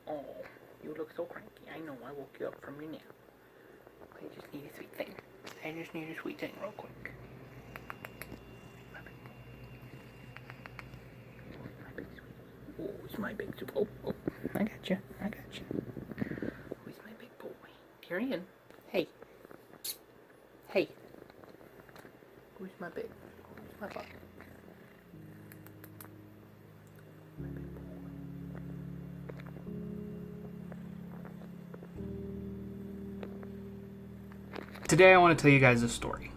Oh, you look so cranky. I know, I woke you up from your nap. I just need a sweet thing. I just need a sweet thing real quick. Oh, it's my big sweet. Oh, I got you. Who's my big boy? Tyrion. Hey. Hey. Who's my pup? Today I want to tell you guys a story.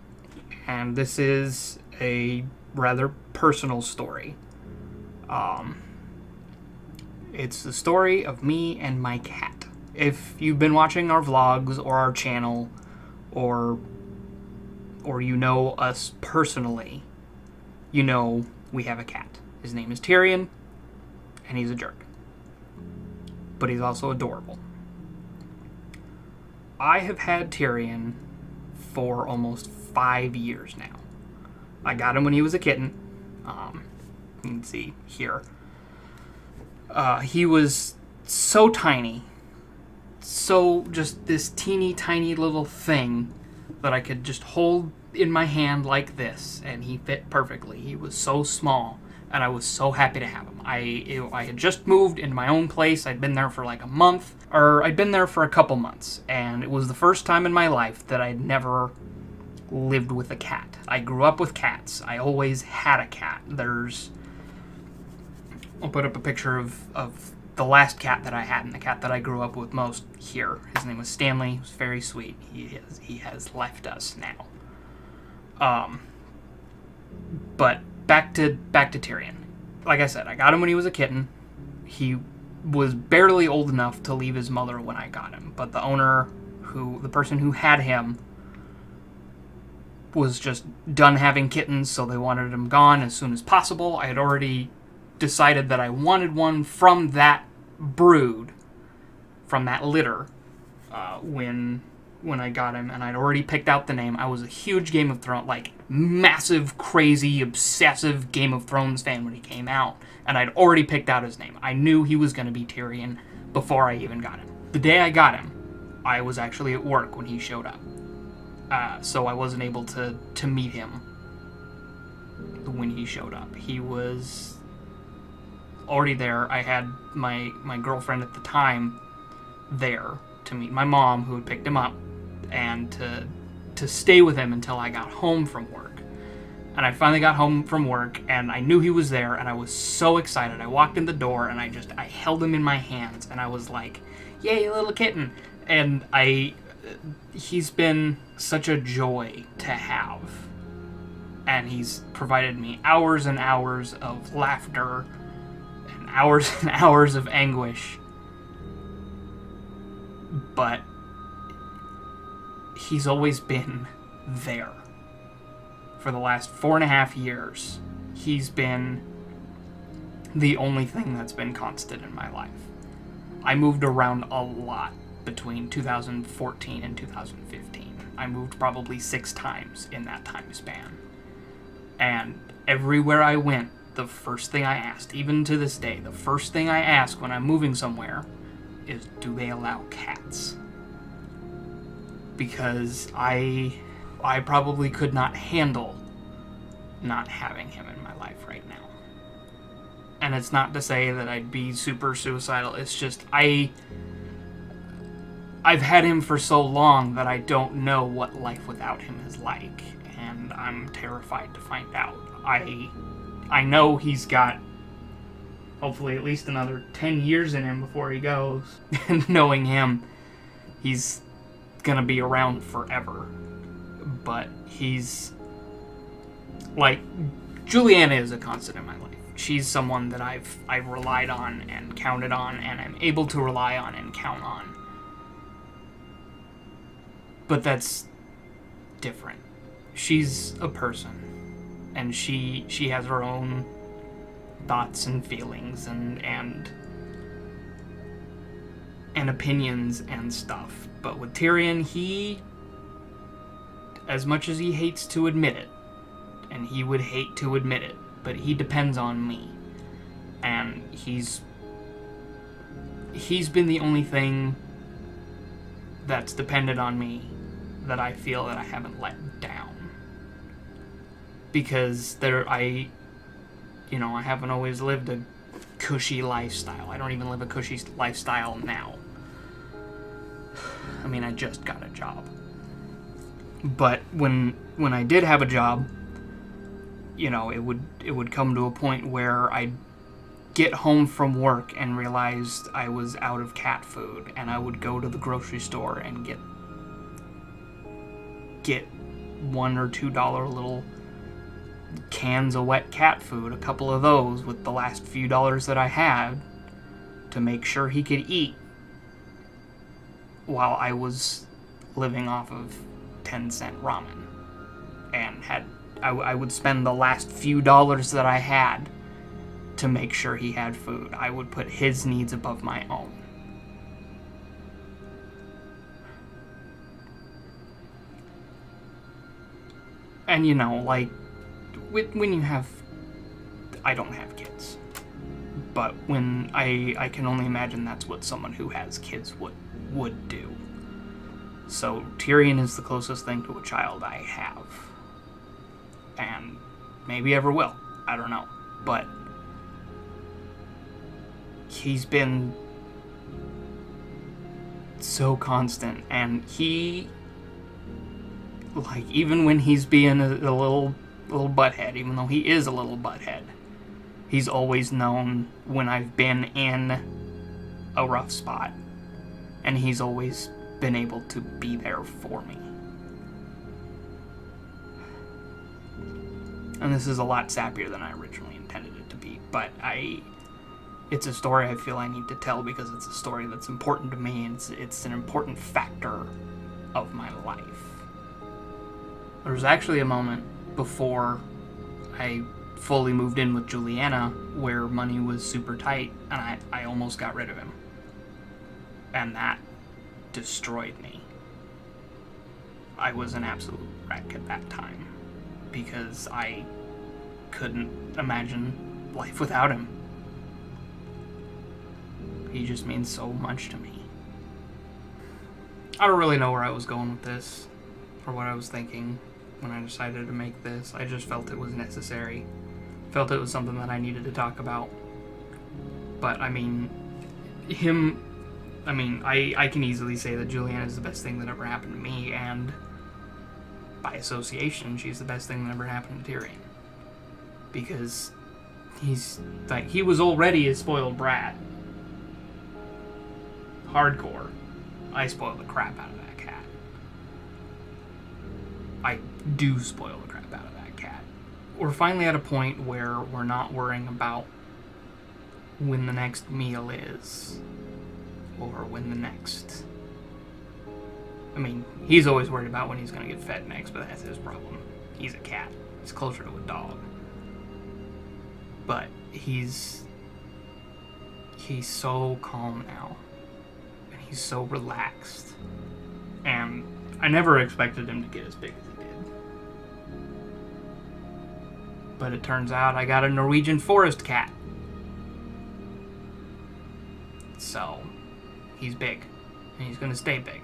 And this is a rather personal story. It's the story of me and my cat. If you've been watching our vlogs or our channel, or you know us personally, you know we have a cat. His name is Tyrion, and he's a jerk. But he's also adorable. I have had Tyrion for almost 5 years now. I got him when he was a kitten. You can see here. He was so tiny. So just this teeny tiny little thing that I could just hold in my hand like this, and he fit perfectly. He was so small, and I was so happy to have him. I had just moved into my own place. I'd been there for like a month, or I'd been there for a couple months, and it was the first time in my life that I'd never lived with a cat. I grew up with cats. I always had a cat. I'll put up a picture of the last cat that I had, and the cat that I grew up with most here. His name was Stanley. He was very sweet. He has left us now. But back to Tyrion. Like I said, I got him when he was a kitten. He was barely old enough to leave his mother when I got him, but the person who had him was just done having kittens, so they wanted him gone as soon as possible. I had already decided that I wanted one from that brood, from that litter, when I got him, and I'd already picked out the name. I was a huge Game of Thrones, like massive, crazy, obsessive Game of Thrones fan when he came out, and I'd already picked out his name. I knew he was going to be Tyrion before I even got him. The day I got him, I was actually at work when he showed up, so I wasn't able to meet him when he showed up. He was already there. I had my girlfriend at the time there to meet my mom, who had picked him up, and to stay with him until I got home from work. And I finally got home from work, and I knew he was there, and I was so excited. I walked in the door, and I held him in my hands, and I was like, yay, little kitten. And he's been such a joy to have. And he's provided me hours and hours of laughter, hours and hours of anguish. But he's always been there. For the last 4.5 years, he's been the only thing that's been constant in my life. I moved around a lot between 2014 and 2015. I moved probably 6 times in that time span. And everywhere I went, the first thing I asked, even to this day, the first thing I ask when I'm moving somewhere is, do they allow cats? Because I probably could not handle not having him in my life right now. And it's not to say that I'd be super suicidal. It's just I've had him for so long that I don't know what life without him is like, and I'm terrified to find out. I know he's got hopefully at least another 10 years in him before he goes. And knowing him, he's gonna be around forever. But he's like, Juliana is a constant in my life. She's someone that I've relied on and counted on, and I'm able to rely on and count on. But that's different. She's a person, and she has her own thoughts and feelings and opinions and stuff. But with Tyrion, he, as much as he hates to admit it, and he would hate to admit it, but he depends on me. And he's he's been the only thing that's depended on me that I feel that I haven't let down. Because I haven't always lived a cushy lifestyle. I don't even live a cushy lifestyle now. I mean, I just got a job. But when I did have a job, it would come to a point where I'd get home from work and realized I was out of cat food, and I would go to the grocery store and get $1 or $2 little cans of wet cat food, a couple of those with the last few dollars that I had, to make sure he could eat while I was living off of 10-cent ramen. And I would spend the last few dollars that I had to make sure he had food. I would put his needs above my own. And when you have... I don't have kids. But when I can only imagine that's what someone who has kids would do. So Tyrion is the closest thing to a child I have. And maybe ever will. I don't know. But he's been so constant, and he, even when he's being a little butthead, even though he is a little butthead, he's always known when I've been in a rough spot, and he's always been able to be there for me. And this is a lot sappier than I originally intended it to be, but it's a story I feel I need to tell because it's a story that's important to me, and it's an important factor of my life. There was actually a moment before I fully moved in with Juliana where money was super tight, and I almost got rid of him. And that destroyed me. I was an absolute wreck at that time because I couldn't imagine life without him. He just means so much to me. I don't really know where I was going with this, or what I was thinking when I decided to make this. I just felt it was necessary. Felt it was something that I needed to talk about. But, I can easily say that Juliana is the best thing that ever happened to me, and by association, she's the best thing that ever happened to Tyrion. Because he was already a spoiled brat. Hardcore. I spoil the crap out of that cat. I do spoil the crap out of that cat. We're finally at a point where we're not worrying about when the next meal is, or when the next... he's always worried about when he's going to get fed next, but that's his problem. He's a cat. He's closer to a dog. But he's so calm now. And he's so relaxed. And I never expected him to get as big as he did. But it turns out I got a Norwegian forest cat. So, he's big. And he's going to stay big.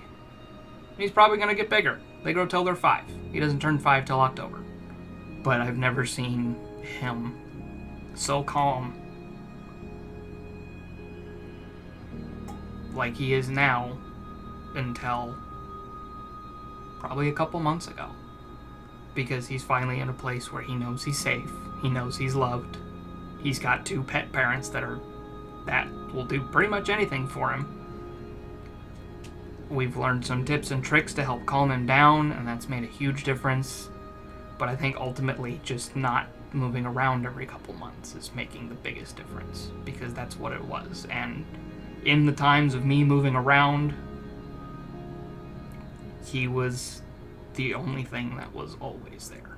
He's probably going to get bigger. They grow till they're 5. He doesn't turn 5 till October. But I've never seen him so calm like he is now until probably a couple months ago. Because he's finally in a place where he knows he's safe. He knows he's loved. He's got 2 pet parents that will do pretty much anything for him. We've learned some tips and tricks to help calm him down, and that's made a huge difference. But I think ultimately just not moving around every couple months is making the biggest difference, because that's what it was. And in the times of me moving around, he was the only thing that was always there.